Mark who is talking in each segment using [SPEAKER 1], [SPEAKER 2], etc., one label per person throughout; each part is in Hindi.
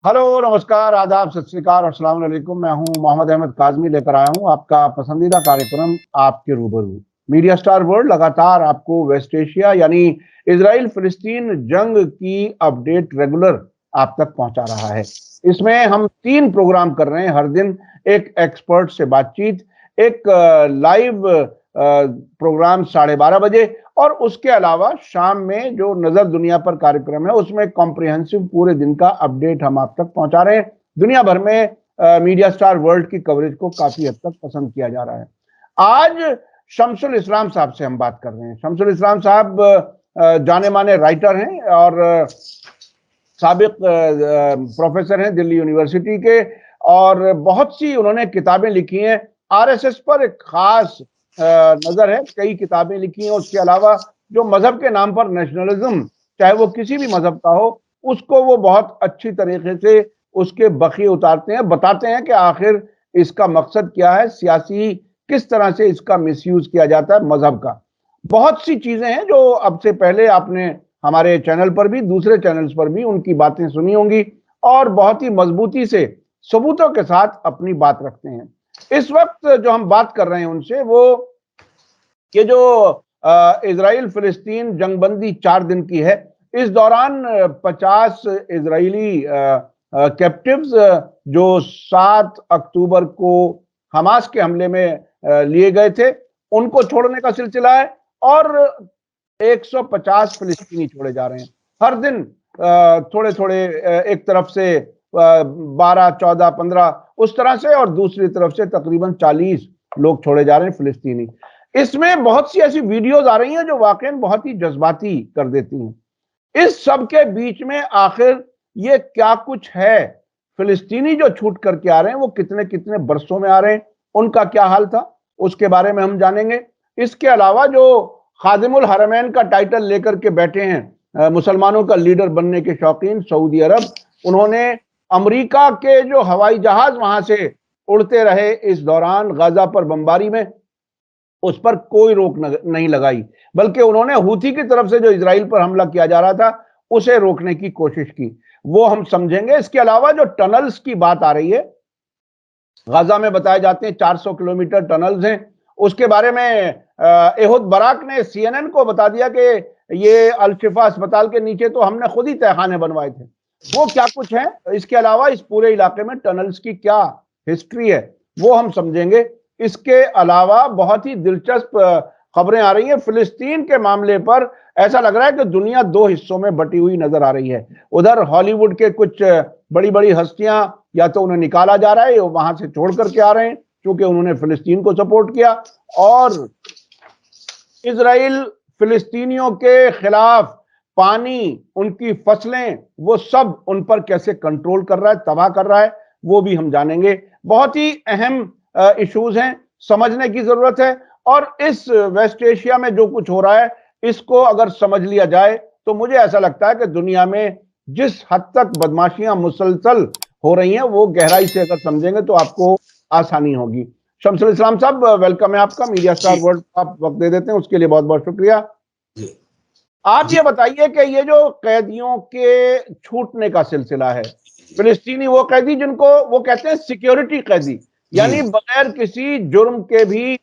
[SPEAKER 1] हेलो, नमस्कार, आदाब, सत श्री अकाल और अस्सलाम वालेकुम। मैं हूं मोहम्मद अहमद काज़मी, लेकर आया हूं आपका पसंदीदा कार्यक्रम आपके रूबरू। मीडिया स्टार वर्ल्ड लगातार आपको वेस्ट एशिया यानी इजराइल फिलिस्तीन जंग की अपडेट रेगुलर आप तक पहुंचा रहा है। इसमें हम 3 प्रोग्राम कर रहे हैं हर दिन। एक एक्सपर्ट से बातचीत, एक लाइव प्रोग्राम 12:30 बजे, और उसके अलावा शाम में जो नजर दुनिया पर कार्यक्रम है उसमें कॉम्प्रिहेंसिव पूरे दिन का अपडेट हम आप तक पहुंचा रहे हैं। दुनिया भर में मीडिया स्टार वर्ल्ड की कवरेज को काफी हद तक पसंद किया जा रहा है। आज शमसुल इस्लाम साहब से हम बात कर रहे हैं। शमसुल इस्लाम साहब जाने माने राइटर हैं और साबिक प्रोफेसर हैं दिल्ली यूनिवर्सिटी के, और बहुत सी उन्होंने किताबें लिखी हैं। आरएसएस पर एक खास नजर है, कई किताबें लिखी हैं। उसके अलावा जो मजहब के नाम पर नेशनलिज्म, चाहे वो किसी भी मजहब का हो, उसको वो बहुत अच्छी तरीके से उसके बखिए उतारते हैं, बताते हैं कि आखिर इसका मकसद क्या है, सियासी किस तरह से इसका मिसयूज किया जाता है मजहब का। बहुत सी चीजें हैं जो अब से पहले आपने हमारे चैनल पर भी, दूसरे चैनल्स पर भी उनकी बातें सुनी होंगी, और बहुत ही मजबूती से सबूतों के साथ अपनी बात रखते हैं। इस वक्त जो हम बात कर रहे हैं उनसे, वो ये जो इजराइल फिलिस्तीन जंगबंदी 4 दिन की है, इस दौरान 50 इजरायली कैप्टिव्स जो 7 अक्टूबर को हमास के हमले में लिए गए थे, उनको छोड़ने का सिलसिला है, और 150 फिलिस्तीनी छोड़े जा रहे हैं हर दिन। थोड़े थोड़े, एक तरफ से 12, 14, 15 उस तरह से, और दूसरी तरफ से तकरीबन 40 लोग छोड़े जा रहे हैं फिलिस्तीनी। इसमें बहुत सी ऐसी वीडियोज आ रही हैं जो वाकई बहुत ही जज्बाती कर देती हैं। इस सब के बीच में आखिर ये क्या कुछ है? फिलिस्तीनी जो छूट करके आ रहे हैं वो कितने कितने बरसों में आ रहे हैं, उनका क्या हाल था, उसके बारे में हम जानेंगे। इसके अलावा जो खादिमुल हरमैन का टाइटल लेकर के बैठे हैं मुसलमानों का लीडर बनने के शौकीन, सऊदी अरब, उन्होंने अमेरिका के जो हवाई जहाज वहां से उड़ते रहे इस दौरान गाजा पर बमबारी में, उस पर कोई रोक नहीं लगाई, बल्कि उन्होंने हूथी की तरफ से जो इजराइल पर हमला किया जा रहा था उसे रोकने की कोशिश की। वो हम समझेंगे। इसके अलावा जो टनल्स की बात आ रही है, गाजा में बताए जाते हैं 400 किलोमीटर टनल्स हैं, उसके बारे में एहुद बराक ने सीएनएन को बता दिया कि ये अल शिफा अस्पताल के नीचे तो हमने खुद ही तहखाने बनवाए थे। वो क्या कुछ है, इसके अलावा इस पूरे इलाके में टनल्स की क्या हिस्ट्री है, वो हम समझेंगे। इसके अलावा बहुत ही दिलचस्प खबरें आ रही हैं फिलिस्तीन के मामले पर। ऐसा लग रहा है कि दुनिया 2 हिस्सों में बटी हुई नजर आ रही है। उधर हॉलीवुड के कुछ बड़ी बड़ी हस्तियां, या तो उन्हें निकाला जा रहा है, वहां से छोड़ करके आ रहे हैं क्योंकि उन्होंने फिलिस्तीन को सपोर्ट किया, और इजराइल फिलिस्तीनियों के खिलाफ पानी, उनकी फसलें, वो सब उन पर कैसे कंट्रोल कर रहा है, तबाह कर रहा है, वो भी हम जानेंगे। बहुत ही अहम इश्यूज हैं, समझने की जरूरत है। और इस वेस्ट एशिया में जो कुछ हो रहा है, इसको अगर समझ लिया जाए तो मुझे ऐसा लगता है कि दुनिया में जिस हद तक बदमाशियां मुसलसल हो रही हैं, वो गहराई से अगर समझेंगे तो आपको आसानी होगी। शमसुल इस्लाम साहब, वेलकम है आपका। मीडिया स्टार वर्ल्ड आप वक्त दे देते हैं, उसके लिए बहुत बहुत शुक्रिया। आप ये बताइए कि ये जो कैदियों के छूटने का सिलसिला है, फिलिस्तीनी वो कैदी जिनको वो कहते हैं सिक्योरिटी कैदी, यानी बगैर किसी जुर्म के भी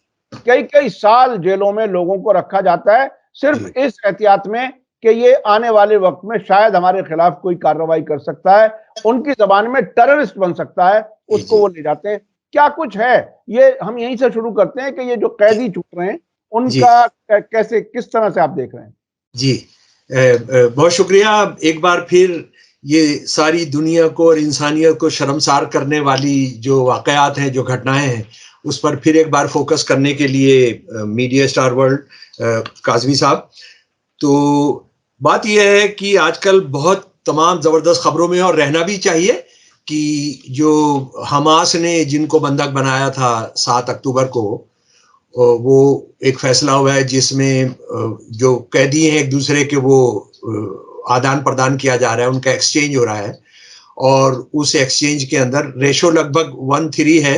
[SPEAKER 1] कई कई साल जेलों में लोगों को रखा जाता है, सिर्फ इस एहतियात में कि ये आने वाले वक्त में शायद हमारे खिलाफ कोई कार्रवाई कर सकता है, उनकी जबान में टेररिस्ट बन सकता है, उसको वो ले जाते हैं। क्या कुछ है ये, हम यहीं से शुरू करते हैं कि ये जो कैदी छूट रहे हैं उनका कैसे, किस तरह से आप देख रहे हैं?
[SPEAKER 2] जी, बहुत शुक्रिया। एक बार फिर ये सारी दुनिया को और इंसानियत को शर्मसार करने वाली जो वाकयात हैं, जो घटनाएं हैं, उस पर फिर एक बार फोकस करने के लिए मीडिया स्टार वर्ल्ड काज़मी साहब। तो बात यह है कि आजकल बहुत तमाम ज़बरदस्त खबरों में, और रहना भी चाहिए, कि जो हमास ने जिनको बंधक बनाया था 7 अक्टूबर को, वो एक फैसला हुआ है जिसमें जो कैदी हैं एक दूसरे के वो आदान प्रदान किया जा रहा है, उनका एक्सचेंज हो रहा है, और उस एक्सचेंज के अंदर रेशो लगभग 1:3 है।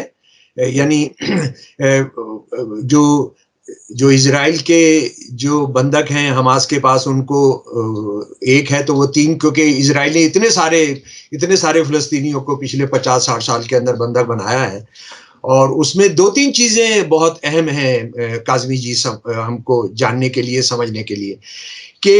[SPEAKER 2] यानी जो जो इजराइल के जो बंधक हैं हमास के पास, उनको एक है तो वो तीन, क्योंकि इजराइल ने इतने सारे फिलिस्तीनियों को पिछले 50-60 साल के अंदर बंधक बनाया है। और उसमें 2-3 चीजें बहुत अहम हैं काज़मी जी, हमको जानने के लिए, समझने के लिए, कि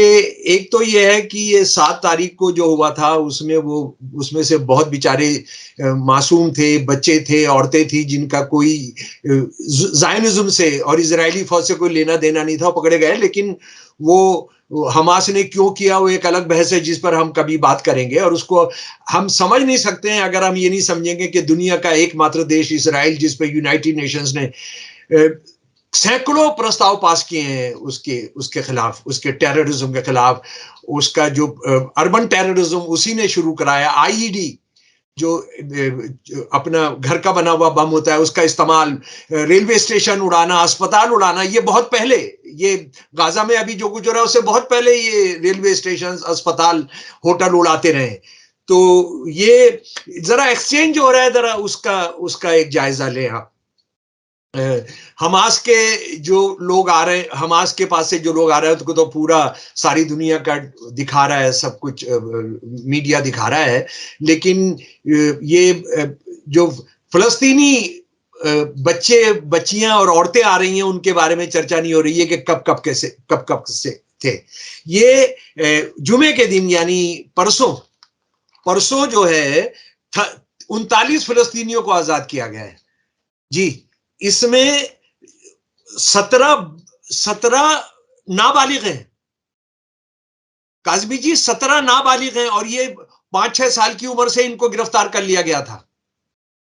[SPEAKER 2] एक तो ये है कि ये 7 तारीख को जो हुआ था उसमें से बहुत बेचारे मासूम थे, बच्चे थे, औरतें थी, जिनका कोई ज़ायनिज़्म से और इजरायली फौज से कोई लेना देना नहीं था, पकड़े गए। लेकिन वो हमास ने क्यों किया, वो एक अलग बहस है जिस पर हम कभी बात करेंगे, और उसको हम समझ नहीं सकते हैं अगर हम ये नहीं समझेंगे कि दुनिया का एकमात्र देश इजराइल, जिस पर यूनाइटेड नेशंस ने सैकड़ों प्रस्ताव पास किए हैं उसके खिलाफ, उसके टेररिज्म के खिलाफ, उसका जो अर्बन टेररिज्म उसी ने शुरू कराया। आईईडी जो अपना घर का बना हुआ बम होता है, उसका इस्तेमाल, रेलवे स्टेशन उड़ाना, अस्पताल उड़ाना, ये बहुत पहले, ये गाजा में अभी जो कुछ हो रहा है उससे बहुत पहले ये रेलवे स्टेशन, अस्पताल, होटल उड़ाते रहे। तो ये जरा एक्सचेंज हो रहा है, जरा उसका एक जायजा लें आप। हमास के जो लोग आ रहे हैं, हमास के पास से जो लोग आ रहे हैं, उसको तो पूरा सारी दुनिया का दिखा रहा है, सब कुछ मीडिया दिखा रहा है। लेकिन ये जो फिलिस्तीनी बच्चे, बच्चियां और औरतें आ रही हैं, उनके बारे में चर्चा नहीं हो रही है कि कब से थे। ये जुमे के दिन यानी परसों जो है 39 फिलिस्तीनियों को आजाद किया गया है जी। इसमें 17 नाबालिग हैं काज़मी जी, 17 नाबालिग हैं, और ये 5-6 साल की उम्र से इनको गिरफ्तार कर लिया गया था।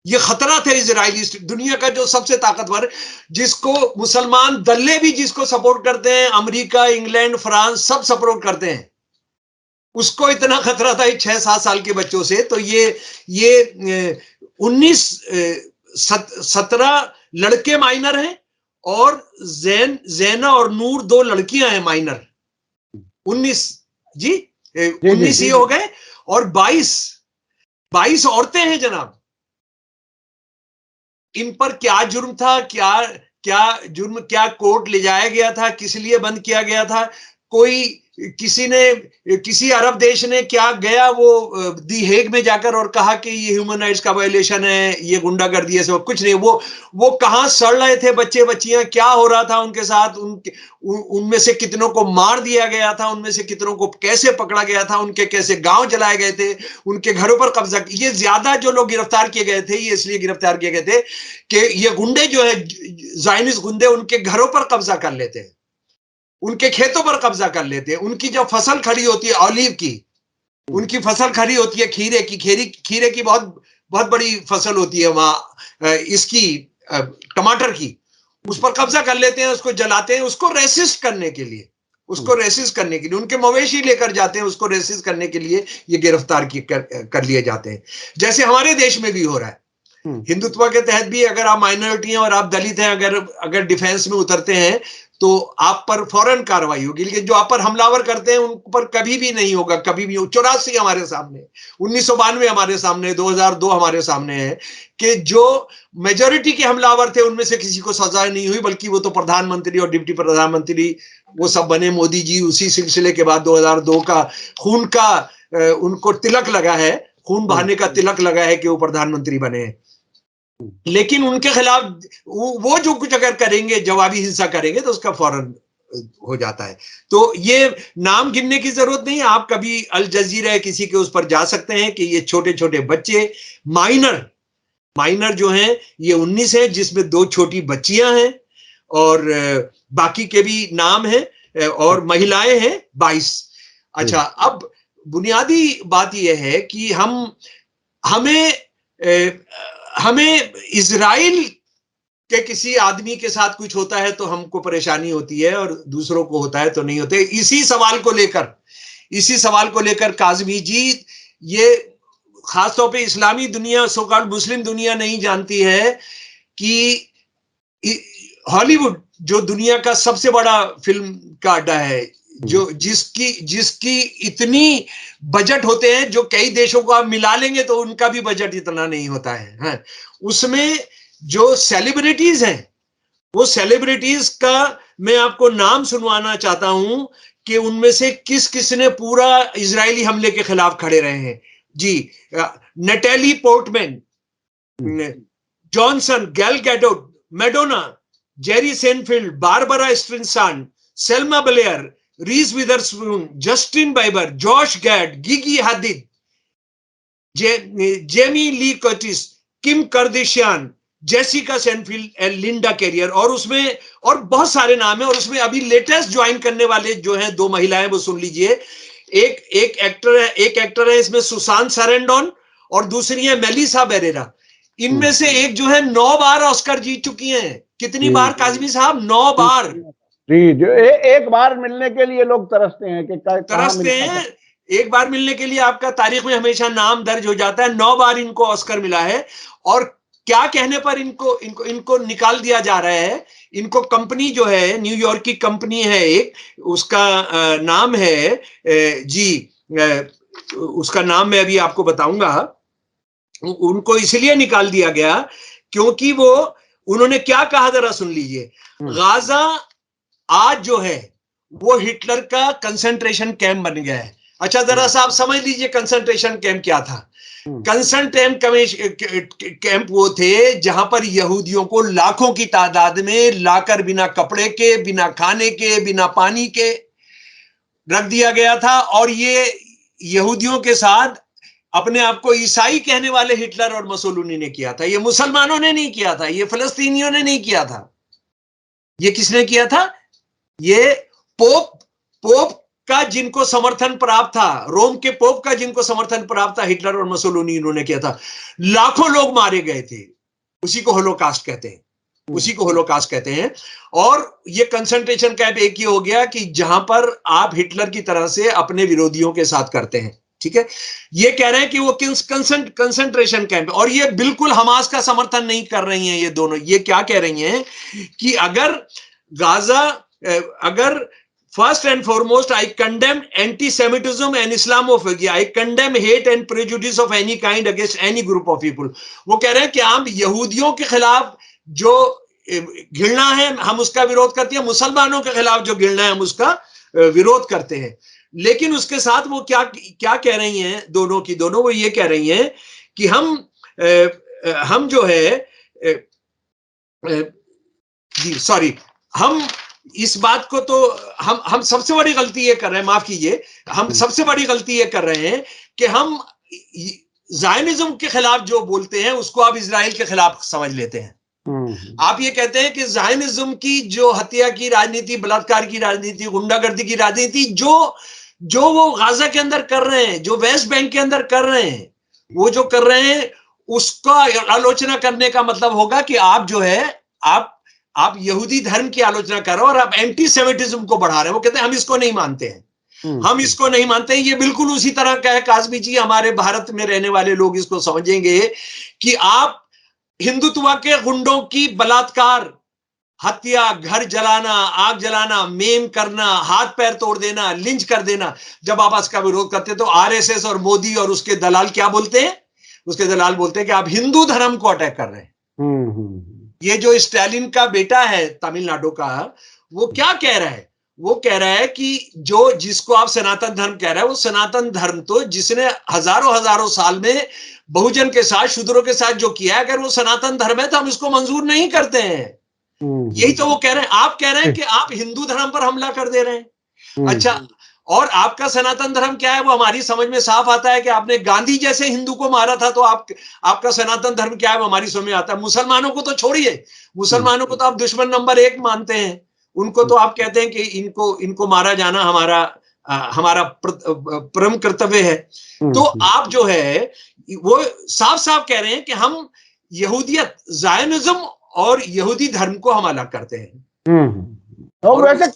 [SPEAKER 2] ये खतरा थे इजरायली, दुनिया का जो सबसे ताकतवर, जिसको मुसलमान दल्ले भी जिसको सपोर्ट करते हैं, अमेरिका, इंग्लैंड, फ्रांस, सब सपोर्ट करते हैं, उसको इतना खतरा था 6-7 साल के बच्चों से। तो ये 17 लड़के माइनर हैं, और जैना और नूर 2 लड़कियां हैं माइनर। 19 जी, 19 ये हो गए, और 22 औरतें हैं जनाब। इन पर क्या जुर्म था, क्या कोर्ट ले जाया गया था, किस लिए बंद किया गया था? किसी अरब देश ने क्या गया वो दी हेग में जाकर और कहा कि ये ह्यूमन राइट्स का वायलेशन है, ये गुंडागर्दी है? सब कुछ नहीं। वो कहां सड़ रहे थे बच्चे बच्चियां, क्या हो रहा था उनके साथ, उनमें से कितनों को मार दिया गया था, उनमें से कितनों को कैसे पकड़ा गया था, उनके कैसे गांव जलाए गए थे, उनके घरों पर कब्जा। ये ज्यादा जो लोग गिरफ्तार किए गए थे, ये इसलिए गिरफ्तार किए गए थे कि ये गुंडे जो है, ज़ायनिस्ट गुंडे, उनके घरों पर कब्जा कर लेते हैं, उनके खेतों पर कब्जा कर लेते हैं। उनकी जब फसल खड़ी होती है ऑलिव की, उनकी फसल खड़ी होती है खीरे की बहुत बड़ी फसल होती है वहां, इसकी टमाटर की, उस पर कब्जा कर लेते हैं, उसको जलाते हैं, उसको रेसिस्ट करने के लिए, उनके मवेशी लेकर जाते हैं, उसको रेसिस्ट करने के लिए ये गिरफ्तार कर लिए जाते हैं। जैसे हमारे देश में भी हो रहा है, हिंदुत्व के तहत भी अगर आप माइनॉरिटी हैं और आप दलित हैं, अगर डिफेंस में उतरते हैं तो आप पर फौरन कार्रवाई होगी। लेकिन जो आप पर हमलावर करते हैं उन पर कभी भी नहीं होगा, कभी भी। 84 हमारे सामने, 1992 हमारे सामने, 2002 हमारे सामने है कि जो मेजॉरिटी के हमलावर थे उनमें से किसी को सजा नहीं हुई, बल्कि वो तो प्रधानमंत्री और डिप्टी प्रधानमंत्री वो सब बने। मोदी जी उसी सिलसिले के बाद 2002 का खून का उनको तिलक लगा है, खून बहाने का तिलक लगा है कि वो प्रधानमंत्री बने। लेकिन उनके खिलाफ वो जो कुछ अगर करेंगे, जवाबी हिंसा करेंगे, तो उसका फौरन हो जाता है। तो ये नाम गिनने की जरूरत नहीं, आप कभी अल जजीरा किसी के उस पर जा सकते हैं कि ये छोटे छोटे बच्चे माइनर जो हैं ये 19 है, जिसमें 2 छोटी बच्चियां हैं, और बाकी के भी नाम हैं, और महिलाएं हैं 22। अच्छा, अब बुनियादी बात यह है कि हमें इजराइल के किसी आदमी के साथ कुछ होता है तो हमको परेशानी होती है, और दूसरों को होता है तो नहीं होते। इसी सवाल को लेकर काज़मी जी, ये खासतौर पे इस्लामी दुनिया, सो कॉल्ड मुस्लिम दुनिया नहीं जानती है कि हॉलीवुड जो दुनिया का सबसे बड़ा फिल्म का अड्डा है, जो जिसकी इतनी बजट होते हैं, जो कई देशों को आप मिला लेंगे तो उनका भी बजट इतना नहीं होता है, उसमें जो सेलिब्रिटीज हैं वो सेलिब्रिटीज का मैं आपको नाम सुनवाना चाहता हूं कि उनमें से किस किस ने पूरा इजरायली हमले के खिलाफ खड़े रहे हैं। जी, Natalie Portman, Johnson, Gal Gadot, Madonna, Jerry Seinfeld, Barbra Streisand, Selma Blair, Reese Witherspoon, Justin Bieber, Josh Gad, Gigi Hadid, Jamie Lee Curtis, Kim Kardashian, Jessica Seinfeld, Linda Carrier, और उसमें और बहुत सारे नाम है। और उसमें अभी लेटेस्ट ज्वाइन करने वाले जो हैं 2 महिलाएं, वो सुन लीजिए। एक एक्टर है इसमें सुसान सरेंडोन, और दूसरी है मेलिसा बेरेरा। इनमें से एक जो है 9 बार ऑस्कर जीत चुकी हैं। कितनी बार काजमी साहब? 9 बार।
[SPEAKER 1] जी, जो एक बार मिलने के लिए लोग तरसते हैं कि कहां
[SPEAKER 2] तरसते
[SPEAKER 1] मिलता
[SPEAKER 2] हैं। एक बार मिलने के लिए आपका तारीख में हमेशा नाम दर्ज हो जाता है। 9 बार इनको ऑस्कर मिला है। और क्या कहने पर इनको इनको इनको निकाल दिया जा रहा है? इनको कंपनी जो है, न्यूयॉर्क की कंपनी है एक, उसका नाम है उसका नाम मैं अभी आपको बताऊंगा। उनको इसलिए निकाल दिया गया क्योंकि उन्होंने क्या कहा, जरा सुन लीजिए। गाजा आज जो है वो हिटलर का कंसंट्रेशन कैंप बन गया है। अच्छा, जरा सा आप समझ लीजिए कंसंट्रेशन कैंप क्या था। कंसंट्रेशन कैंप वो थे जहां पर यहूदियों को लाखों की तादाद में लाकर बिना कपड़े के, बिना खाने के, बिना पानी के रख दिया गया था। और ये यहूदियों के साथ अपने आप को ईसाई कहने वाले हिटलर और मुसोलिनी ने किया था। ये मुसलमानों ने नहीं किया था, ये फिलिस्तीनियों ने नहीं किया था। ये किसने किया था? ये पोप का जिनको समर्थन प्राप्त था, रोम के पोप का जिनको समर्थन प्राप्त था, हिटलर और मुसोलिनी, इन्होंने किया था। लाखों लोग मारे गए थे। उसी को होलोकास्ट कहते हैं, उसी को होलोकास्ट कहते हैं। और ये कंसंट्रेशन कैंप एक ही हो गया कि जहां पर आप हिटलर की तरह से अपने विरोधियों के साथ करते हैं। ठीक है, ये कह रहे हैं कि वो कंसंट्रेशन कैंप, और ये बिल्कुल हमास का समर्थन नहीं कर रही हैं ये दोनों। ये क्या कह रही हैं कि अगर गाजा, अगर first and foremost I condemn anti-Semitism and Islamophobia, I condemn hate and prejudice of any kind against any group of people. वो कह रहे हैं कि हम यहूदियों के खिलाफ जो घृणा है हम उसका विरोध करते हैं, मुसलमानों के खिलाफ जो घृणा है हम उसका विरोध करते हैं। लेकिन उसके साथ वो क्या कह रही हैं, दोनों वो ये कह रही हैं कि हम जो है हम इस बात को तो हम सबसे बड़ी गलती ये कर रहे हैं, माफ कीजिए, हम सबसे बड़ी गलती ये कर रहे हैं कि हम ज़ायनिज्म के खिलाफ जो बोलते हैं उसको आप इजराइल के खिलाफ समझ लेते हैं। आप ये कहते हैं कि ज़ायनिज्म की जो हत्या की राजनीति, बलात्कार की राजनीति, गुंडागर्दी की राजनीति जो वो गाजा के अंदर कर रहे हैं, जो वेस्ट बैंक के अंदर कर रहे हैं, वो जो कर रहे हैं उसका आलोचना करने का मतलब होगा कि आप जो है आप यहूदी धर्म की आलोचना कर रहे हो और आप एंटी सेमिटिज्म को बढ़ा रहे हैं। वो कहते हैं हम इसको नहीं मानते हैं, हम इसको नहीं मानते हैं। ये बिल्कुल उसी तरह का है, काज़मी जी, हमारे भारत में रहने वाले लोग इसको समझेंगे कि आप हिंदुत्व के गुंडों की बलात्कार, हत्या, घर जलाना, आग जलाना, मेम करना, हाथ पैर तोड़ देना, लिंच कर देना, जब आप इसका विरोध करते तो आरएसएस और मोदी और उसके दलाल क्या बोलते हैं? उसके दलाल बोलते हैं कि आप हिंदू धर्म को अटैक कर रहे हैं। ये जो स्टालिन का बेटा है तमिलनाडु का, वो क्या कह रहा है? वो कह रहा है कि जिसको आप सनातन धर्म कह रहे हैं, वो सनातन धर्म तो जिसने हजारों साल में बहुजन के साथ, शूद्रों के साथ जो किया है, अगर वो सनातन धर्म है तो हम इसको मंजूर नहीं करते हैं। यही तो वो कह रहे हैं। आप कह रहे हैं कि आप हिंदू धर्म पर हमला कर दे रहे हैं। अच्छा, और आपका सनातन धर्म क्या है? वो हमारी समझ में साफ आता है कि आपने गांधी जैसे हिंदू को मारा था, तो आपका सनातन धर्म क्या है वो हमारी समझ में आता है। मुसलमानों को तो छोड़िए, मुसलमानों को तो आप दुश्मन नंबर 1 मानते हैं। उनको तो आप कहते हैं कि इनको मारा जाना हमारा परम कर्तव्य है। तो आप जो है वो साफ साफ कह रहे हैं कि हम यहूदियत, ज़ायनिज्म और यहूदी धर्म को हम अलग करते हैं।
[SPEAKER 1] और वैसे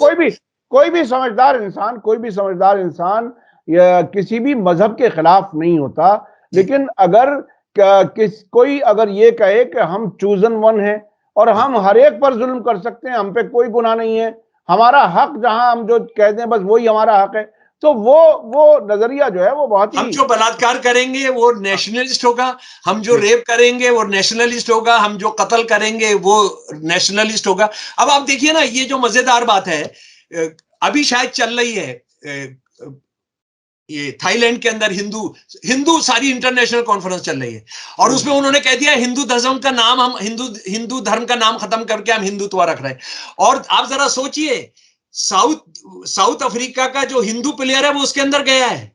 [SPEAKER 1] कोई भी समझदार इंसान या किसी भी मजहब के खिलाफ नहीं होता। लेकिन अगर कोई अगर ये कहे कि हम चूजन वन हैं और हम हर एक पर जुल्म कर सकते हैं, हम पे कोई गुनाह नहीं है, हमारा हक जहां हम जो कहते हैं बस वही हमारा हक है, तो वो नजरिया जो है वो बहुत ही,
[SPEAKER 2] हम जो बलात्कार करेंगे वो नेशनलिस्ट होगा, हम जो रेप करेंगे वो नेशनलिस्ट होगा, हम जो कत्ल करेंगे वो नेशनलिस्ट होगा। अब आप देखिए ना, ये जो मजेदार बात है, अभी शायद चल रही है ये थाईलैंड के अंदर हिंदू सारी इंटरनेशनल कॉन्फ्रेंस चल रही है, और उसमें उन्होंने कह दिया हिंदू धर्म का नाम, हम हिंदू धर्म का नाम खत्म करके हम हिंदुत्व रख रहे हैं। और आप जरा सोचिए, साउथ अफ्रीका का जो हिंदू प्लेयर है वो उसके अंदर गया है,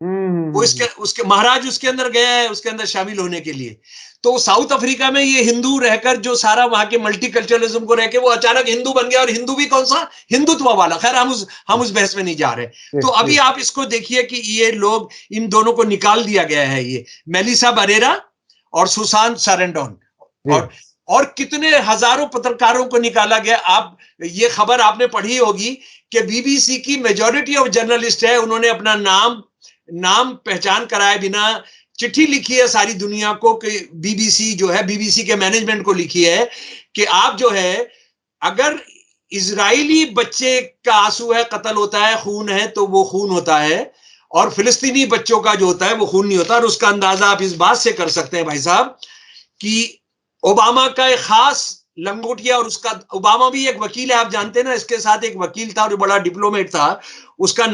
[SPEAKER 2] वो उसके महाराज उसके अंदर गया है, उसके अंदर शामिल होने के लिए। तो साउथ अफ्रीका में ये हिंदू रहकर जो सारा वहां के मल्टीकल्चरलिज्म को रहकर वो अचानक हिंदू बन गया, और हिंदू भी कौन सा, हिंदुत्व वाला। खैर हम उस बहस में नहीं जा रहे। तो अभी आप इसको देखिए कि ये लोग, इन दोनों को निकाल दिया गया है, ये मेलिसा बरेरा और सुशांत सारेंडॉन, और कितने हजारों पत्रकारों को निकाला गया। आप ये खबर आपने पढ़ी होगी कि बीबीसी की मेजॉरिटी ऑफ जर्नलिस्ट है, उन्होंने अपना नाम पहचान कराए बिना चिट्ठी लिखी है सारी दुनिया को, कि बीबीसी जो है, बीबीसी के मैनेजमेंट को लिखी है कि आप जो है, अगर इजरायली बच्चे का आंसू है, कत्ल होता है, खून है, तो वो खून होता है, और फिलिस्तीनी बच्चों का जो होता है वो खून नहीं होता। और उसका अंदाजा आप इस बात से कर सकते हैं भाई साहब कि ओबामा का एक खास लंगोटिया, और ओबामा भी एक वकील है, आप जानते हैं ना, इसके साथ एक वकील था और बड़ा डिप्लोमेट था, उसका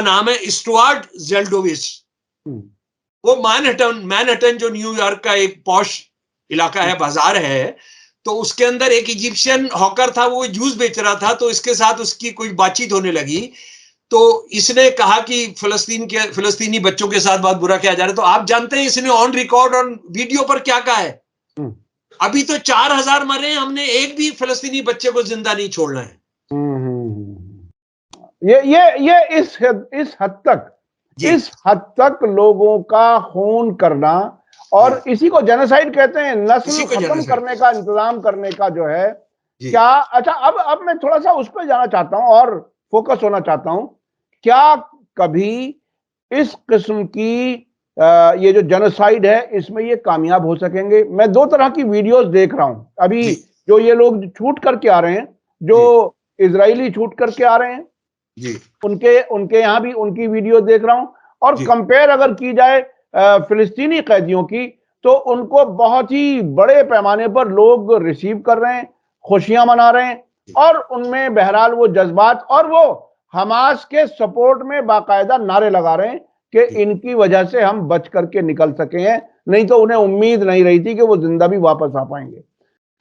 [SPEAKER 2] नाम है स्टुअर्ट जेल्डोविच। वो मैनहट्टन जो न्यूयॉर्क का एक पॉश इलाका है, बाजार है, तो उसके अंदर एक इजिप्शियन हॉकर था, वो जूस बेच रहा था, तो इसके साथ उसकी कोई बातचीत होने लगी, तो इसने कहा कि फिलिस्तीनी बच्चों के साथ बहुत बुरा किया जा रहा है। तो आप जानते हैं इसने ऑन रिकॉर्ड, ऑन वीडियो पर क्या कहा है, अभी तो 4000 मरे, हमने एक भी फिलिस्तीनी बच्चे को जिंदा नहीं छोड़ना है।
[SPEAKER 1] ये इस हद तक लोगों का खून करना, और इसी को जेनोसाइड कहते हैं, नस्ल खत्म करने का इंतजाम करने का जो है क्या। अच्छा, अब मैं थोड़ा सा उस पर जाना चाहता हूं और फोकस होना चाहता हूं। क्या कभी इस किस्म की ये जो जेनोसाइड है, इसमें ये कामयाब हो सकेंगे? मैं दो तरह की वीडियोस देख रहा हूं अभी, जो ये लोग छूट करके आ रहे हैं, जो इजरायली छूट करके आ रहे हैं जी, उनके यहाँ भी उनकी वीडियो देख रहा हूं, और कंपेयर अगर की जाए फिलिस्तीनी कैदियों की, तो उनको बहुत ही बड़े पैमाने पर लोग रिसीव कर रहे हैं, खुशियां मना रहे हैं, और उनमें बहरहाल वो जज्बात, और वो हमास के सपोर्ट में बाकायदा नारे लगा रहे हैं कि इनकी वजह से हम बच करके निकल सके हैं, नहीं तो उन्हें उम्मीद नहीं रही थी कि वो जिंदा भी वापस आ पाएंगे।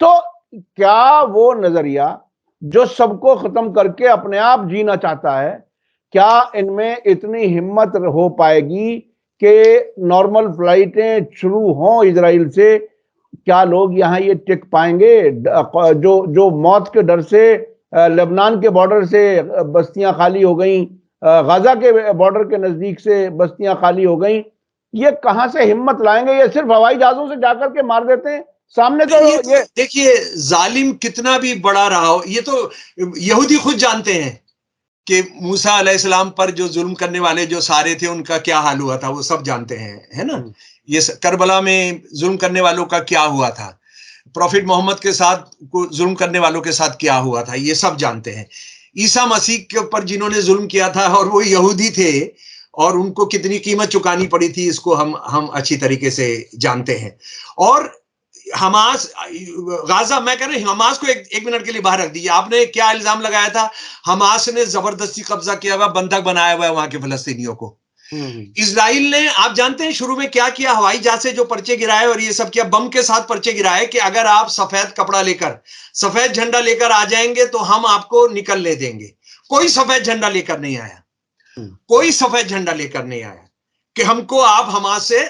[SPEAKER 1] तो क्या वो नजरिया जो सबको खत्म करके अपने आप जीना चाहता है, क्या इनमें इतनी हिम्मत हो पाएगी कि नॉर्मल फ्लाइटें शुरू हों इजराइल से? क्या लोग यहाँ ये टिक पाएंगे? जो मौत के डर से लेबनान के बॉर्डर से बस्तियां खाली हो गई, गाजा के बॉर्डर के नजदीक से बस्तियां खाली हो गई, ये कहां से हिम्मत लाएंगे? ये सिर्फ हवाई जहाजों से जाकर के मार देते हैं सामने। तो ये
[SPEAKER 2] देखिए, जालिम कितना भी बड़ा रहा हो, ये तो यहूदी खुद जानते हैं कि मूसा अलैहिस्सलाम पर जो जुल्म करने वाले जो सारे थे, उनका क्या हाल हुआ था, वो सब जानते हैं, है ना। ये करबला में जुल्म करने वालों का क्या हुआ था, प्रॉफिट मोहम्मद के साथ जुल्म करने वालों के साथ क्या हुआ था, ये सब जानते हैं। ईसा मसीह के ऊपर जिन्होंने जुल्म किया था, और वो यहूदी थे, और उनको कितनी कीमत चुकानी पड़ी थी, इसको हम अच्छी तरीके से जानते हैं। और हमास, गाजा, मैं कह रहा हूं हमास को एक मिनट के लिए बाहर रख दीजिए। आपने क्या इल्जाम लगाया था, हमास ने जबरदस्ती कब्जा किया हुआ, बंधक बनाया हुआ है वहां के फिलिस्तीनियों को। इजराइल ने, आप जानते हैं शुरू में क्या किया, हवाई जहाज से जो पर्चे गिराए और ये सब किया, बम के साथ पर्चे गिराए कि अगर आप सफेद कपड़ा लेकर, सफेद झंडा लेकर आ जाएंगे तो हम आपको निकलने देंगे। कोई सफेद झंडा लेकर नहीं आया, कोई सफेद झंडा लेकर नहीं आया कि हमको आप हमास से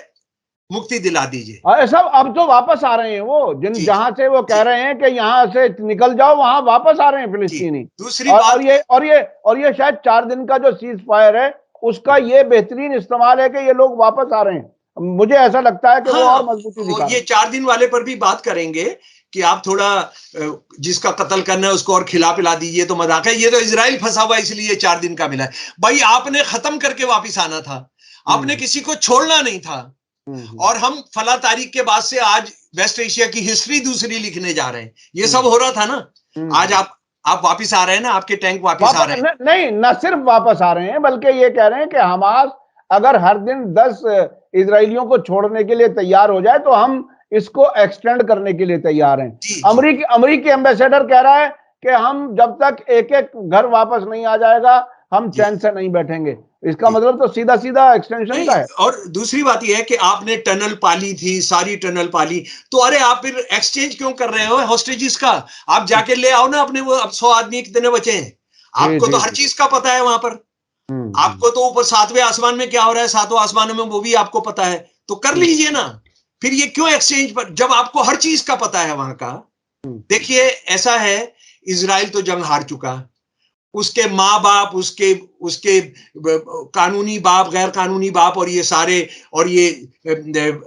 [SPEAKER 2] मुक्ति दिला दीजिए।
[SPEAKER 1] सब अब तो वापस आ रहे हैं, वो जहां से वो कह रहे हैं कि यहां से निकल जाओ, वहां वापस आ रहे हैं फिलिस्तीनी।
[SPEAKER 2] दूसरी बात,
[SPEAKER 1] और ये शायद 4 दिन का जो सीज फायर है, उसका ये बेहतरीन इस्तेमाल है कि ये लोग वापस आ रहे हैं। मुझे ऐसा लगता है कि वो और मजबूती दिखा रहे हैं।
[SPEAKER 2] ये 4 दिन वाले पर भी बात करेंगे कि आप थोड़ा जिसका कत्ल करना है उसको और खिला पिला दीजिए, तो मजाक है। ये तो इजराइल फंसा हुआ इसलिए 4 दिन का मिला है। भाई आपने खत्म करके वापिस आना था, आपने किसी को छोड़ना नहीं था। और हम फला तारीख के बाद से आज वेस्ट एशिया की हिस्ट्री दूसरी लिखने जा रहे हैं, ये सब हो रहा था ना। आप वापस आ रहे हैं ना, आपके टैंक वापस आ रहे हैं।
[SPEAKER 1] नहीं, न सिर्फ वापस आ रहे हैं, बल्कि ये कह रहे हैं कि हमास अगर हर दिन 10 इजरायलियों को छोड़ने के लिए तैयार हो जाए तो हम इसको एक्सटेंड करने के लिए तैयार हैं।
[SPEAKER 2] जी,
[SPEAKER 1] अमरीकी एम्बेसडर कह रहा है कि हम जब तक एक एक घर वापस नहीं आ जाएगा हम चैन से नहीं बैठेंगे। इसका मतलब तो सीधा सीधा एक्सटेंशन का है।
[SPEAKER 2] और दूसरी बात यह है कि आपने टनल पाली थी, सारी टनल पाली, तो अरे आप फिर एक्सचेंज क्यों कर रहे हो हॉस्टेजेस का? आप जाके ले आओ ना अपने, वो अब 100 आदमी कितने बचे हैं? आपको तो हर चीज का पता है वहां पर। आपको तो ऊपर 7वें आसमान में क्या हो रहा है, 7वें आसमान में, वो भी आपको पता है, तो कर लीजिए ना। फिर ये क्यों एक्सचेंज पर, जब आपको हर चीज का पता है वहां का? देखिए ऐसा है, इजराइल तो जंग हार चुका, उसके माँ बाप, उसके उसके कानूनी बाप, गैर कानूनी बाप, और ये सारे, और ये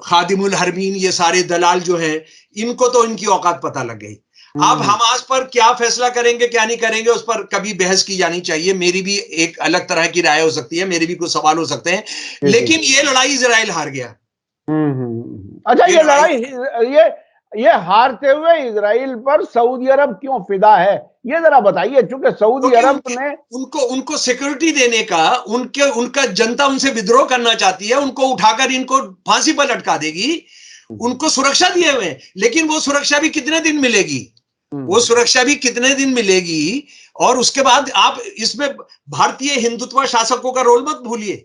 [SPEAKER 2] खादिमुल हरमीन, ये सारे दलाल जो हैं, इनको तो इनकी औकात पता लग गई। अब हमास पर क्या फैसला करेंगे क्या नहीं करेंगे, उस पर कभी बहस की जानी चाहिए। मेरी भी एक अलग तरह की राय हो सकती है, मेरे भी कुछ सवाल हो सकते हैं, लेकिन ये लड़ाई इजराइल हार गया।
[SPEAKER 1] अच्छा, ये लड़ाई, ये हारते हुए इजराइल पर सऊदी अरब क्यों फिदा है, ये जरा बताइए। चूंकि सऊदी अरब ने
[SPEAKER 2] उनको सिक्योरिटी देने का, उनका जनता उनसे विद्रोह करना चाहती है, उनको उठाकर इनको फांसी पर लटका देगी। उनको सुरक्षा दिए हुए, लेकिन वो सुरक्षा भी कितने दिन मिलेगी? वो सुरक्षा भी कितने दिन मिलेगी? और उसके बाद आप इसमें भारतीय हिंदुत्व शासकों का रोल मत भूलिए।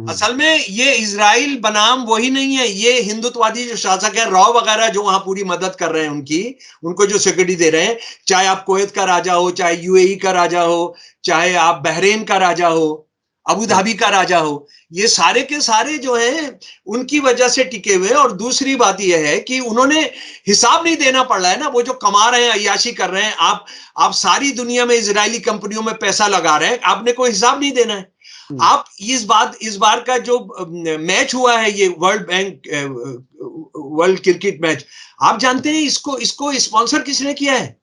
[SPEAKER 2] असल में ये इजराइल बनाम वही नहीं है, ये हिंदुत्ववादी जो शासक है, रॉ वगैरह, जो वहां पूरी मदद कर रहे हैं उनको जो सिक्योरिटी दे रहे हैं, चाहे आप कुवैत का राजा हो, चाहे यूएई का राजा हो, चाहे आप बहरीन का राजा हो, अबू धाबी का राजा हो, ये सारे के सारे जो है उनकी वजह से टिके हुए। और दूसरी बात यह है कि उन्होंने हिसाब नहीं देना पड़ रहा है ना, वो जो कमा रहे हैं, अय्याशी कर रहे हैं। आप सारी दुनिया में इजरायली कंपनियों में पैसा लगा रहे हैं, आपने कोई हिसाब नहीं देना है। आप इस बार का जो मैच हुआ है, ये वर्ल्ड क्रिकेट मैच, आप जानते हैं इसको स्पॉन्सर किसने किया है?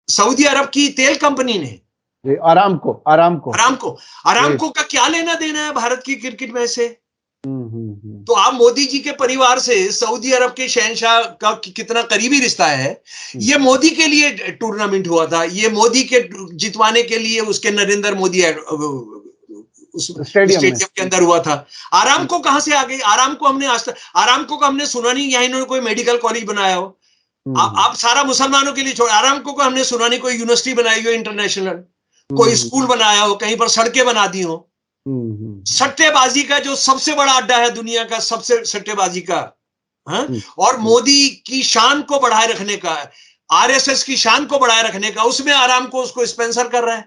[SPEAKER 2] सऊदी अरब की तेल कंपनी ने, अरामको का क्या लेना देना है भारत की क्रिकेट मैच से? तो आप मोदी जी के परिवार से सऊदी अरब के शहंशाह का कितना करीबी रिश्ता है। ये मोदी के लिए टूर्नामेंट हुआ था, ये मोदी के जितवाने के लिए उसके नरेंद्र मोदी उस स्टेडियम के अंदर हुआ था। आरामको कहां से आ गई? आरामको का हमने सुना नहीं यहाँ इन्होंने कोई मेडिकल कॉलेज बनाया हो। आप सारा मुसलमानों के लिए छोड़, आरामको को हमने सुना नहीं कोई यूनिवर्सिटी बनाई हो इंटरनेशनल, कोई स्कूल बनाया हो, कहीं पर सड़कें बना दी हो। सट्टेबाजी का जो सबसे बड़ा अड्डा है दुनिया का, सबसे सट्टेबाजी का, और मोदी की शान को बढ़ाए रखने का, आरएसएस की शान को बढ़ाए रखने का, उसमें आरामको उसको स्पॉन्सर कर रहा है।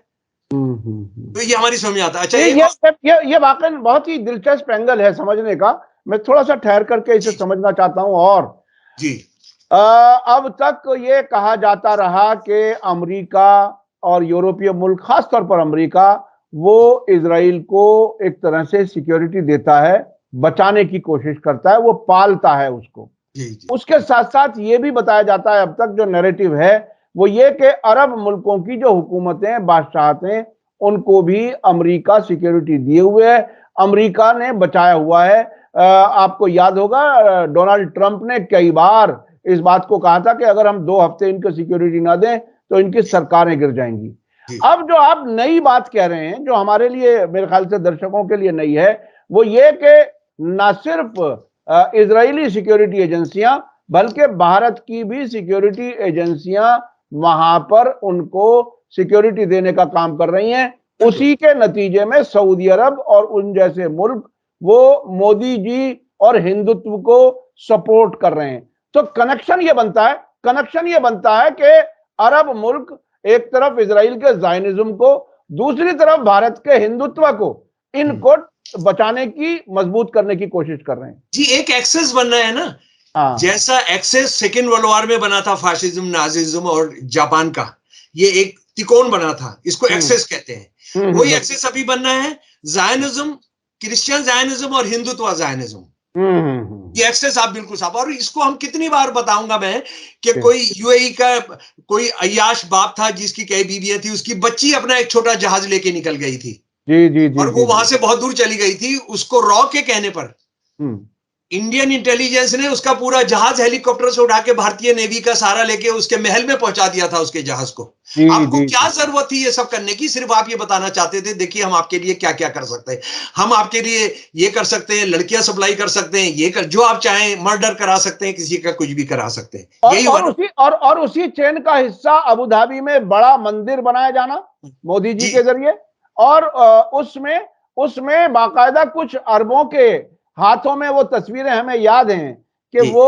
[SPEAKER 2] तो ये हमारी समझ आता है।
[SPEAKER 1] अच्छा, ये वाकई बहुत ही दिलचस्प एंगल है समझने का। मैं थोड़ा सा ठहर करके इसे समझना चाहता हूं। और
[SPEAKER 2] जी,
[SPEAKER 1] अब तक ये कहा जाता रहा कि अमेरिका और यूरोपीय मुल्क, खासतौर पर अमेरिका, वो इजराइल को एक तरह से सिक्योरिटी देता है, बचाने की कोशिश करता है, वो पालता है उसको। उसके साथ साथ ये भी बताया जाता है, अब तक जो नैरेटिव है वो ये कि अरब मुल्कों की जो हुकूमतें, बादशाहतें, उनको भी अमेरिका सिक्योरिटी दिए हुए है, अमेरिका ने बचाया हुआ है। आपको याद होगा डोनाल्ड ट्रंप ने कई बार इस बात को कहा था कि अगर हम 2 हफ्ते इनको सिक्योरिटी ना दें तो इनकी सरकारें गिर जाएंगी। अब जो आप नई बात कह रहे हैं, जो हमारे लिए, मेरे ख्याल से दर्शकों के लिए नई है, वो ये कि न सिर्फ इजरायली सिक्योरिटी एजेंसियां बल्कि भारत की भी सिक्योरिटी एजेंसियां वहां पर उनको सिक्योरिटी देने का काम कर रही हैं। उसी के नतीजे में सऊदी अरब और उन जैसे मुल्क वो मोदी जी और हिंदुत्व को सपोर्ट कर रहे हैं। तो कनेक्शन ये बनता है कि अरब मुल्क एक तरफ इजराइल के ज़ायनिज्म को, दूसरी तरफ भारत के हिंदुत्व को, इनको बचाने की, मजबूत करने की कोशिश कर रहे हैं।
[SPEAKER 2] जी, एक एक्सेस बन रहा है ना, जैसा एक्सेस सेकेंड वर्ल्ड वॉर में बना था, फाशिज्म, नाजिज्म और जापान का, ये एक त्रिकोण बना था, इसको एक्सेस कहते हैं। वही एक्सेस अभी बनना है, ज़ायनिज्म, क्रिश्चियन ज़ायनिज्म और हिंदुत्व ज़ायनिज्म। ये एक्सेस आप बिल्कुल साफ, और इसको हम कितनी बार बताऊंगा मैं कि कोई यूएई का कोई अय्याश बाप था जिसकी कई बीवियां थी, उसकी बच्ची अपना एक छोटा जहाज लेके निकल गई थी।
[SPEAKER 1] जी,
[SPEAKER 2] और वो वहां से बहुत दूर चली गई थी, उसको रॉ के कहने पर इंडियन इंटेलिजेंस ने उसका पूरा जहाज हेलीकॉप्टर से उठा के भारतीय नेवी का सहारा लेके उसके महल में पहुंचा दिया था, उसके जहाज को। आपको क्या जरूरत थी ये सब करने की? सिर्फ आप ये बताना चाहते थे, देखिए हम आपके लिए क्या क्या कर सकते हैं, हम आपके लिए ये कर सकते हैं, लड़कियां सप्लाई कर सकते हैं, ये कर, जो आप चाहें, मर्डर करा सकते हैं, किसी का कुछ भी करा सकते हैं। यही
[SPEAKER 1] और उसी चेन का हिस्सा अबू धाबी में बड़ा मंदिर बनाया जाना मोदी जी के जरिए, और उसमें बाकायदा कुछ अरबों के हाथों में वो तस्वीरें हमें याद हैं कि वो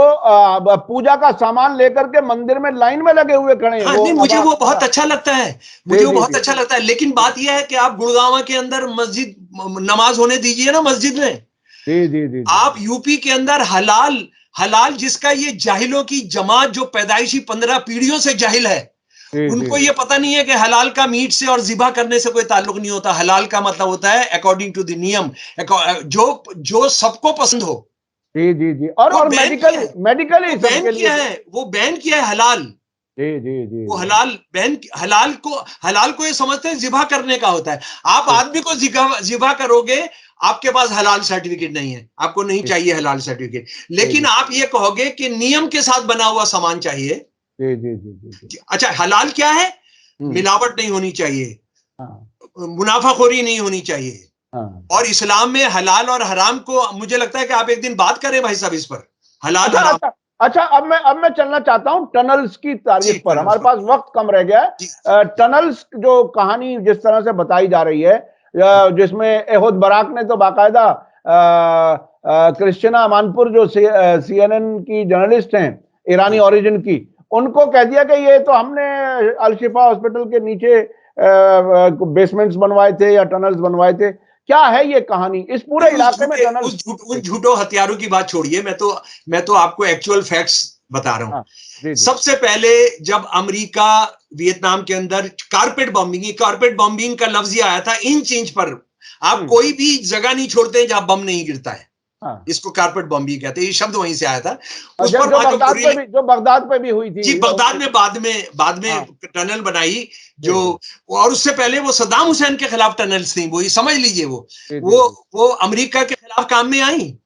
[SPEAKER 1] पूजा का सामान लेकर के मंदिर में लाइन में लगे हुए खड़े हैं।
[SPEAKER 2] हाँ, नहीं, मुझे वो बहुत अच्छा लगता है, मुझे वो बहुत अच्छा लगता है। लेकिन बात यह है कि आप गुड़गांव के अंदर मस्जिद, नमाज होने दीजिए ना मस्जिद में।
[SPEAKER 1] जी जी जी।
[SPEAKER 2] आप यूपी के अंदर हलाल जिसका ये जाहिलों की जमात जो पैदाइशी 15 पीढ़ियों से जाहिल है, उनको ये पता नहीं है कि हलाल का मीट से और जिबा करने से कोई ताल्लुक नहीं होता। हलाल का मतलब होता है अकॉर्डिंग टू द नियम, जो सबको पसंद हो।
[SPEAKER 1] जी जी जी। और मेडिकली
[SPEAKER 2] बैन किया है, वो बैन किया है हलाल।
[SPEAKER 1] जी जी जी।
[SPEAKER 2] वो हलाल को ये समझते हैं जिबा करने का होता है। आप आदमी को जिबा करोगे, आपके पास हलाल सर्टिफिकेट नहीं है, आपको नहीं चाहिए हलाल सर्टिफिकेट। लेकिन आप ये कहोगे कि नियम के साथ बना हुआ सामान चाहिए।
[SPEAKER 1] जी जी जी जी।
[SPEAKER 2] अच्छा, हलाल क्या है? मिलावट नहीं होनी चाहिए, मुनाफाखोरी नहीं होनी चाहिए। और इस्लाम में हलाल और हराम को, मुझे लगता है कि आप एक दिन बात करें भाई साहब इस पर, हलाल हराम।
[SPEAKER 1] अच्छा, अब मैं चलना चाहता हूं टनल्स की तारीफ पर। हमारे पास वक्त कम रह गया है। टनल्स जो कहानी जिस तरह से बताई जा रही है, जिसमें एहुद बराक ने तो बाकायदा क्रिश्चियना अमानपुर जो CNN की जर्नलिस्ट हैं ईरानी ओरिजिन की, उनको कह दिया कि ये तो हमने अल शिफा हॉस्पिटल के नीचे बेसमेंट्स बनवाए थे या टनल्स बनवाए थे। क्या है ये कहानी इस पूरे इलाके में टनल्स?
[SPEAKER 2] उन झूठों हथियारों की बात छोड़िए, मैं तो आपको एक्चुअल फैक्ट्स बता रहा हूं। सबसे पहले जब अमेरिका वियतनाम के अंदर कारपेट बॉम्बिंग का लफ्ज आया था, इंच पर आप कोई भी जगह नहीं छोड़ते जहां बम नहीं गिरता है। इसको कारपेट बॉम्बिंग कहते हैं, ये शब्द वहीं से आया था। उस पर
[SPEAKER 1] जो बगदाद पे भी हुई थी।
[SPEAKER 2] जी, बगदाद में बाद में टनल बनाई जो, और उससे पहले वो सद्दाम हुसैन के खिलाफ टनल्स थी, वो ये समझ लीजिए, वो अमेरिका के खिलाफ काम में आई,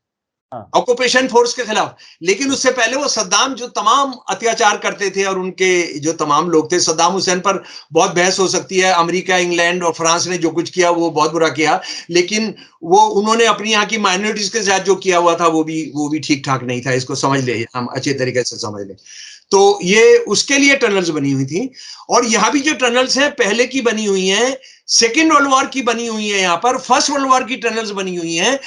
[SPEAKER 2] ऑक्यूपेशन फोर्स के खिलाफ। लेकिन उससे पहले वो सद्दाम जो तमाम अत्याचार करते थे, और उनके जो तमाम लोग थे, सद्दाम हुसैन पर बहुत बहस हो सकती है। अमेरिका, इंग्लैंड और फ्रांस ने जो कुछ किया वो बहुत बुरा किया, लेकिन वो उन्होंने अपनी यहाँ की माइनॉरिटीज के साथ जो किया हुआ था वो भी ठीक ठाक नहीं था। इसको समझ ले, हम अच्छे तरीके से समझ लें। तो ये उसके लिए टनल्स बनी हुई थी। और यहाँ भी जो टनल्स हैं पहले की बनी हुई हैं, सेकेंड वर्ल्ड वॉर की बनी हुई है, यहाँ पर फर्स्ट वर्ल्ड वॉर की टनल्स बनी हुई हैं।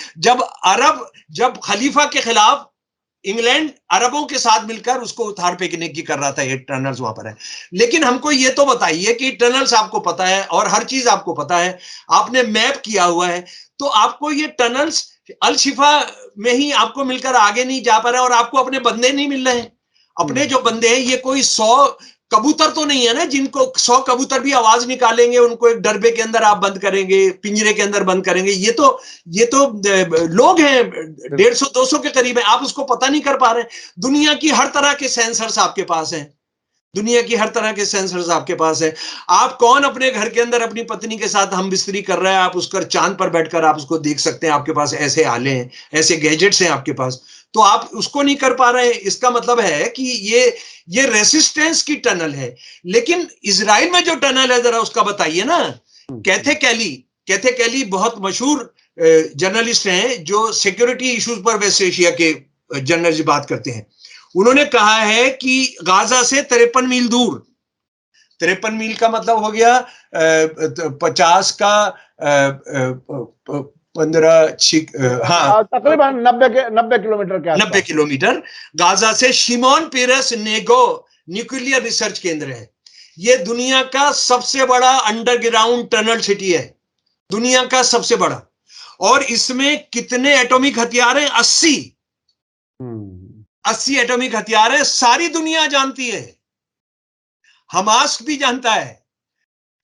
[SPEAKER 2] जब खलीफा के खिलाफ इंग्लैंड अरबों के साथ मिलकर उसको उतार फेंकने की कर रहा था, ये टनल्स वहां पर है। लेकिन हमको ये तो बताइए कि टनल्स आपको पता है और हर चीज आपको पता है, आपने मैप किया हुआ है, तो आपको ये टनल्स अल शिफा में ही आपको मिलकर आगे नहीं जा पा रहा है, और आपको अपने बंदे नहीं मिल रहे हैं। अपने जो बंदे हैं, ये कोई 100 कबूतर तो नहीं है ना, जिनको 100 कबूतर भी आवाज निकालेंगे, उनको एक डरबे के अंदर आप बंद करेंगे, पिंजरे के अंदर बंद करेंगे। ये तो लोग हैं 150-200 के करीब है, आप उसको पता नहीं कर पा रहे। दुनिया की हर तरह के सेंसर्स आपके पास हैं, दुनिया की हर तरह के सेंसर्स आपके पास है। आप कौन अपने घर के अंदर अपनी पत्नी के साथ हम बिस्तरी कर रहा है, आप उसका चांद पर बैठकर आप उसको देख सकते हैं। आपके पास ऐसे आले हैं, ऐसे गैजेट्स हैं आपके पास, तो आप उसको नहीं कर पा रहे हैं। इसका मतलब है कि ये रेसिस्टेंस की टनल है। लेकिन इजराइल में जो टनल है, जरा उसका बताइए ना। कैथे कैली बहुत मशहूर जर्नलिस्ट हैं जो सिक्योरिटी इश्यूज पर वेस्ट एशिया के जर्नलिस्ट बात करते हैं। उन्होंने कहा है कि गाजा से 53 मील दूर, 53 मील का मतलब हो गया 50 का 15, हाँ
[SPEAKER 1] तकरीबन 90 किलोमीटर के
[SPEAKER 2] 90 किलोमीटर गाजा से शिमोन पेरेस नेगो न्यूक्लियर रिसर्च केंद्र है। यह दुनिया का सबसे बड़ा अंडरग्राउंड टनल सिटी है, दुनिया का सबसे बड़ा। और इसमें कितने एटॉमिक हथियार हैं? 80 एटॉमिक हथियार है। सारी दुनिया जानती है, हमास भी जानता है,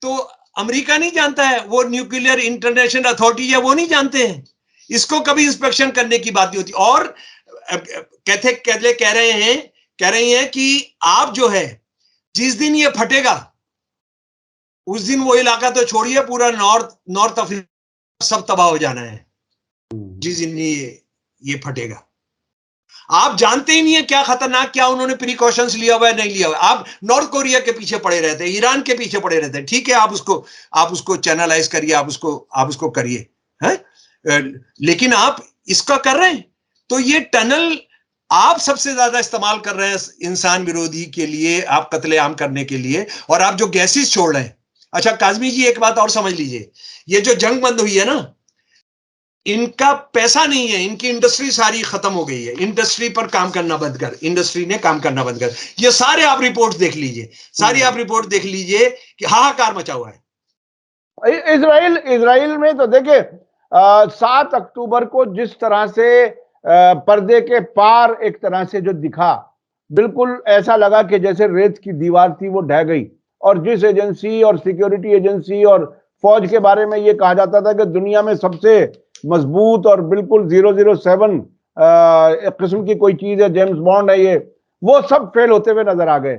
[SPEAKER 2] तो अमेरिका नहीं जानता है, वो न्यूक्लियर इंटरनेशनल अथॉरिटी है, वो नहीं जानते हैं। इसको कभी इंस्पेक्शन करने की बात नहीं होती। और कह रहे हैं कि आप जो है, जिस दिन ये फटेगा उस दिन वो इलाका तो छोड़िए, पूरा नॉर्थ अफ्रीका सब तबाह हो जाना है जिस दिन ये फटेगा। आप जानते ही नहीं है क्या खतरनाक, क्या उन्होंने प्रिकॉशंस लिया हुआ है, नहीं लिया हुआ। आप नॉर्थ कोरिया के पीछे पड़े रहते हैं, ईरान के पीछे पड़े रहते हैं। ठीक है, आप उसको चैनलाइज करिए, आप उसको करिए, हैं? लेकिन आप इसका कर रहे हैं, तो ये टनल आप सबसे ज्यादा इस्तेमाल कर रहे हैं इंसान विरोधी के लिए, आप कत्लेआम करने के लिए, और आप जो गैसेस छोड़ रहे हैं। अच्छा काजमी जी, एक बात और समझ लीजिए, ये जो जंग बंद हुई है ना, इनका पैसा नहीं है, इनकी इंडस्ट्री सारी खत्म हो गई है। इंडस्ट्री पर काम करना बंद कर, इंडस्ट्री ने काम करना बंद कर। ये सारे आप रिपोर्ट देख लीजिए, सारी आप रिपोर्ट देख लीजिए कि हाहाकार मचा हुआ है।
[SPEAKER 1] इजराइल में तो देखिए 7 अक्टूबर को जिस तरह से पर्दे के पार एक तरह से जो दिखा, बिल्कुल ऐसा लगा कि जैसे रेत की दीवार थी वो ढह गई। और जिस एजेंसी और सिक्योरिटी एजेंसी और फौज के बारे में ये कहा जाता था कि दुनिया में सबसे मजबूत और बिल्कुल 007 किस्म की कोई चीज है, जेम्स बॉन्ड है ये, वो सब फेल होते हुए नजर आ गए।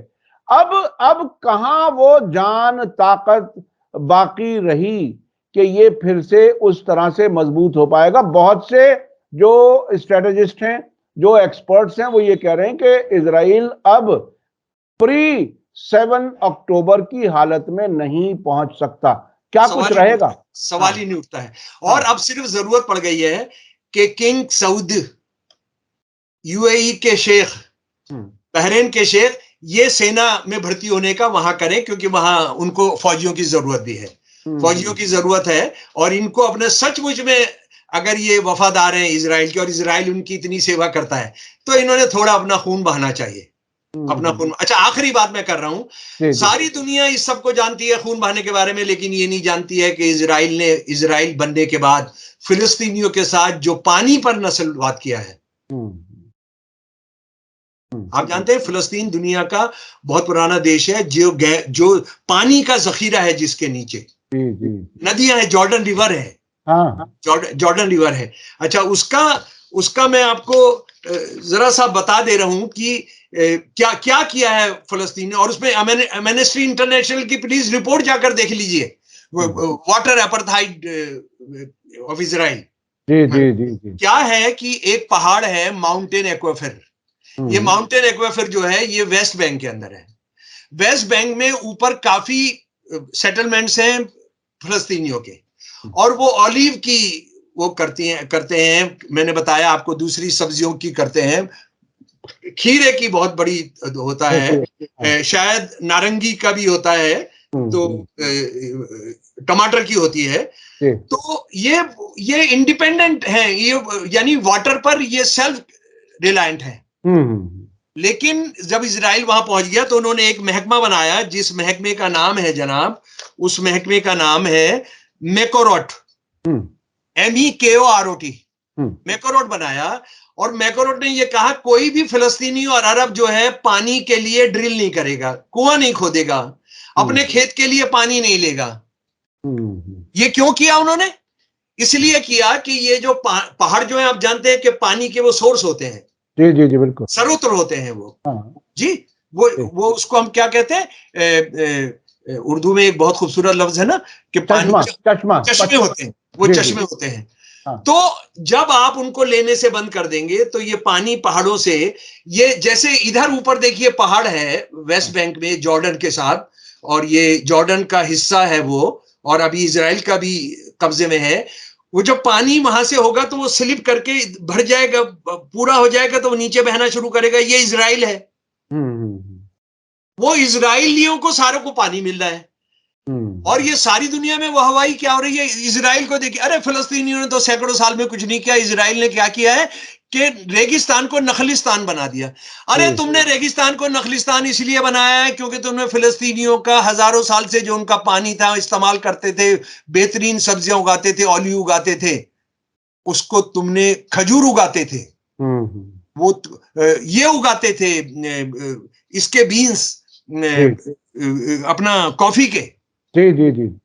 [SPEAKER 1] अब कहां वो जान ताकत बाकी रही कि ये फिर से उस तरह से मजबूत हो पाएगा। बहुत से जो स्ट्रेटेजिस्ट हैं, जो एक्सपर्ट्स हैं, वो ये कह रहे हैं कि इजराइल अब प्री 7 अक्टूबर की हालत में नहीं पहुंच सकता। क्या कुछ रहेगा?
[SPEAKER 2] सवाल ही नहीं उठता है। और अब सिर्फ जरूरत पड़ गई है कि किंग सऊद, यूएई के शेख, बहरीन के शेख, ये सेना में भर्ती होने का वहां करें, क्योंकि वहां उनको फौजियों की जरूरत भी है, फौजियों की जरूरत है। और इनको अपने सचमुच में अगर ये वफादार हैं इजराइल के, और इजराइल उनकी इतनी सेवा करता है, तो इन्होंने थोड़ा अपना खून बहाना चाहिए, अपना खून। अच्छा आखिरी बात मैं कर रहा हूं, सारी दुनिया इस सब को जानती है खून बहाने के बारे में, लेकिन ये नहीं जानती है कि इजराइल बनने के बाद फिलिस्तीनियों के साथ जो पानी पर नस्लवाद किया है। आप जानते हैं फिलिस्तीन दुनिया का बहुत पुराना देश है, जो पानी का जखीरा है, जिसके नीचे नदियां है, जॉर्डन रिवर है, जॉर्डन रिवर है। अच्छा उसका मैं आपको जरा सा बता दे रहा हूं कि क्या क्या किया है फिलिस्तीन ने। और उसमें एमनेस्टी इंटरनेशनल की प्लीज रिपोर्ट जाकर देख लीजिए, वाटर अपार्थाइड ऑफ इजराइल। क्या है कि एक पहाड़ है माउंटेन एक्वाफर, ये माउंटेन एक्वाफर जो है ये वेस्ट बैंक के अंदर है। वेस्ट बैंक में ऊपर काफी सेटलमेंट्स हैं फिलिस्तीनियों के, और वो ऑलिव की वो करते हैं, मैंने बताया आपको, दूसरी सब्जियों की करते हैं, खीरे की बहुत बड़ी होता है, शायद नारंगी का भी होता है, तो टमाटर की होती है। तो ये इंडिपेंडेंट है, ये यानी वाटर पर ये सेल्फ रिलायंट है। लेकिन जब इजराइल वहां पहुंच गया तो उन्होंने एक महकमा बनाया, जिस महकमे का नाम है जनाब, उस महकमे का नाम है मेकोरोट, MEKOROT, मेकोरोट बनाया। और मेकोरोट ने यह कहा कोई भी फिलिस्तीनी और अरब जो है पानी के लिए ड्रिल नहीं करेगा, कुआं नहीं खोदेगा, अपने खेत के लिए पानी नहीं लेगा। ये क्यों किया उन्होंने? इसलिए किया कि ये जो पहाड़ जो है, आप जानते हैं कि पानी के वो सोर्स होते हैं, जी बिल्कुल, स्रोत होते हैं वो, जी वो उसको हम क्या कहते हैं, उर्दू में एक बहुत खूबसूरत लफ्ज है ना कि पानी चश्मे होते हैं, वो चश्मे होते हैं। तो जब आप उनको लेने से बंद कर देंगे तो ये पानी पहाड़ों से, ये जैसे इधर ऊपर देखिए पहाड़ है वेस्ट बैंक में जॉर्डन के साथ, और ये जॉर्डन का हिस्सा है वो, और अभी इजराइल का भी कब्जे में है। वो जब पानी वहां से होगा तो वो स्लिप करके भर जाएगा, पूरा हो जाएगा, तो वो नीचे बहना शुरू करेगा। ये इजराइल है, वो इजराइलियों को सारों को पानी मिल रहा है। और ये सारी दुनिया में वो हवाई क्या हो रही है, इजराइल को देखिए। अरे फिलिस्तीनियों ने तो सैकड़ों साल में कुछ नहीं किया, इजराइल ने क्या किया है कि रेगिस्तान को नखलिस्तान बना दिया। अरे तुमने रेगिस्तान को नखलिस्तान इसलिए बनाया है क्योंकि तुमने फिलिस्तीनियों का हजारों साल से जो उनका पानी था इस्तेमाल करते थे, बेहतरीन सब्जियां उगाते थे, ऑलिव उगाते थे, उसको तुमने खजूर उगाते थे, वो ये उगाते थे, इसके बीन्स, अपना कॉफी के, जी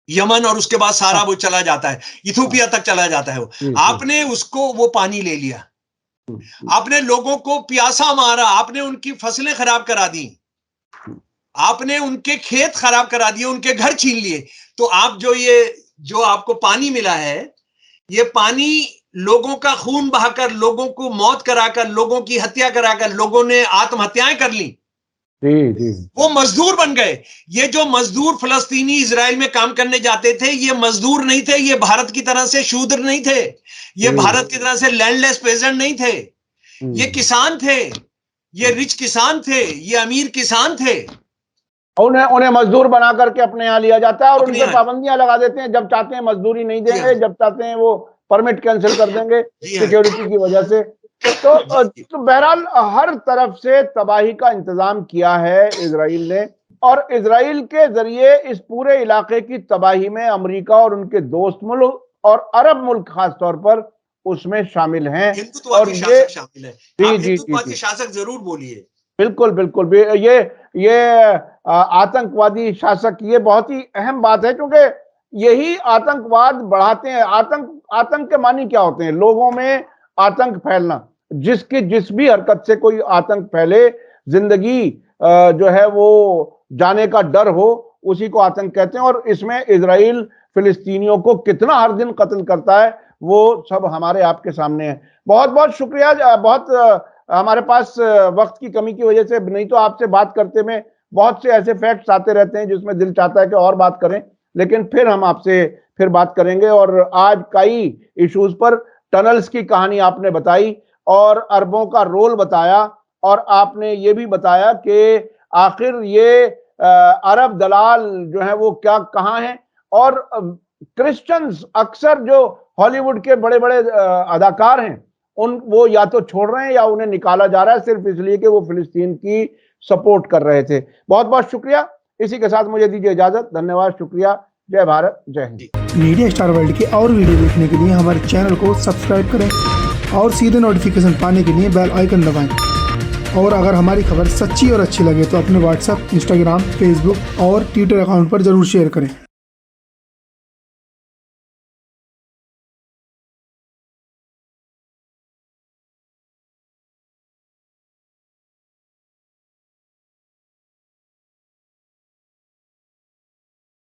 [SPEAKER 2] यमन, और उसके बाद सारा वो चला जाता है, इथोपिया तक चला जाता है वो। आपने उसको वो पानी ले लिया, आपने लोगों को प्यासा मारा, आपने उनकी फसलें खराब करा दी, आपने उनके खेत खराब करा दिए, उनके घर छीन लिए। तो आप जो आपको पानी मिला है, ये पानी लोगों का खून बहाकर, लोगों को मौत कराकर, लोगों की हत्या कराकर लोगों ने आत्महत्याएं कर ली।
[SPEAKER 1] जी जी
[SPEAKER 2] वो मजदूर बन गए। ये जो मजदूर फलस्तीनी इजराइल में काम करने जाते थे, ये मजदूर नहीं थे, ये भारत की तरह से शूद्र नहीं थे, ये
[SPEAKER 1] जी
[SPEAKER 2] भारत की तरह से लैंडलेस पेजेंट नहीं थे, ये किसान थे, ये रिच किसान थे, ये अमीर किसान थे।
[SPEAKER 1] उन्हें उन्हें मजदूर बना करके अपने यहाँ लिया जाता है और उन
[SPEAKER 2] अपने
[SPEAKER 1] पर
[SPEAKER 2] यहाँ।
[SPEAKER 1] पाबंदियां लगा देते हैं। जब चाहते हैं मजदूरी नहीं
[SPEAKER 2] जी
[SPEAKER 1] देंगे,
[SPEAKER 2] हाँ,
[SPEAKER 1] जब चाहते हैं वो परमिट कैंसिल कर देंगे
[SPEAKER 2] जी हाँ,
[SPEAKER 1] सिक्योरिटी की वजह से। तो बहरहाल हर तरफ से तबाही का इंतजाम किया है इजराइल ने, और इजराइल के जरिए इस पूरे इलाके की तबाही में अमेरिका और उनके दोस्त मुल्क और अरब मुल्क खासतौर पर उसमें शामिल हैं। और
[SPEAKER 2] हिंदुत्ववादी
[SPEAKER 1] ये
[SPEAKER 2] शासक शामिल है।
[SPEAKER 1] जी
[SPEAKER 2] आप
[SPEAKER 1] जी जी
[SPEAKER 2] हिंदुत्ववादी
[SPEAKER 1] जी
[SPEAKER 2] शासक जरूर बोलिए।
[SPEAKER 1] बिल्कुल बिल्कुल। ये आतंकवादी शासक, ये बहुत ही अहम बात है, क्योंकि यही आतंकवाद बढ़ाते हैं। आतंक के मानी क्या होते हैं? लोगों में आतंक फैलना। जिस भी हरकत से कोई आतंक फैले, जिंदगी जो है वो जाने का डर हो, उसी को आतंक कहते हैं। और इसमें इजराइल फिलिस्तीनियों को कितना हर दिन कत्ल करता है, वो सब हमारे आपके सामने है। बहुत बहुत शुक्रिया। हमारे पास वक्त की कमी की वजह से, नहीं तो आपसे बात करते में बहुत से ऐसे फैक्ट्स आते रहते हैं जिसमें दिल चाहता है कि और बात करें, लेकिन फिर हम आपसे फिर बात करेंगे। और आज कई इश्यूज पर टनल्स की कहानी आपने बताई और अरबों का रोल बताया, और आपने ये भी बताया कि आखिर ये अरब दलाल जो है वो क्या कहाँ हैं। और क्रिश्चियंस अक्सर जो हॉलीवुड के बड़े बड़े अदाकार हैं, वो या तो छोड़ रहे हैं या उन्हें निकाला जा रहा है सिर्फ इसलिए कि वो फिलिस्तीन की सपोर्ट कर रहे थे। बहुत बहुत शुक्रिया। इसी के साथ मुझे दीजिए इजाजत। धन्यवाद, शुक्रिया। जय भारत, जय हिंद।
[SPEAKER 3] मीडिया स्टार वर्ल्ड के और वीडियो देखने के लिए हमारे चैनल को सब्सक्राइब करें और सीधे नोटिफिकेशन पाने के लिए बेल आइकन दबाएं। और अगर हमारी खबर सच्ची और अच्छी लगे तो अपने व्हाट्सएप, इंस्टाग्राम, फेसबुक और ट्विटर अकाउंट पर जरूर शेयर करें।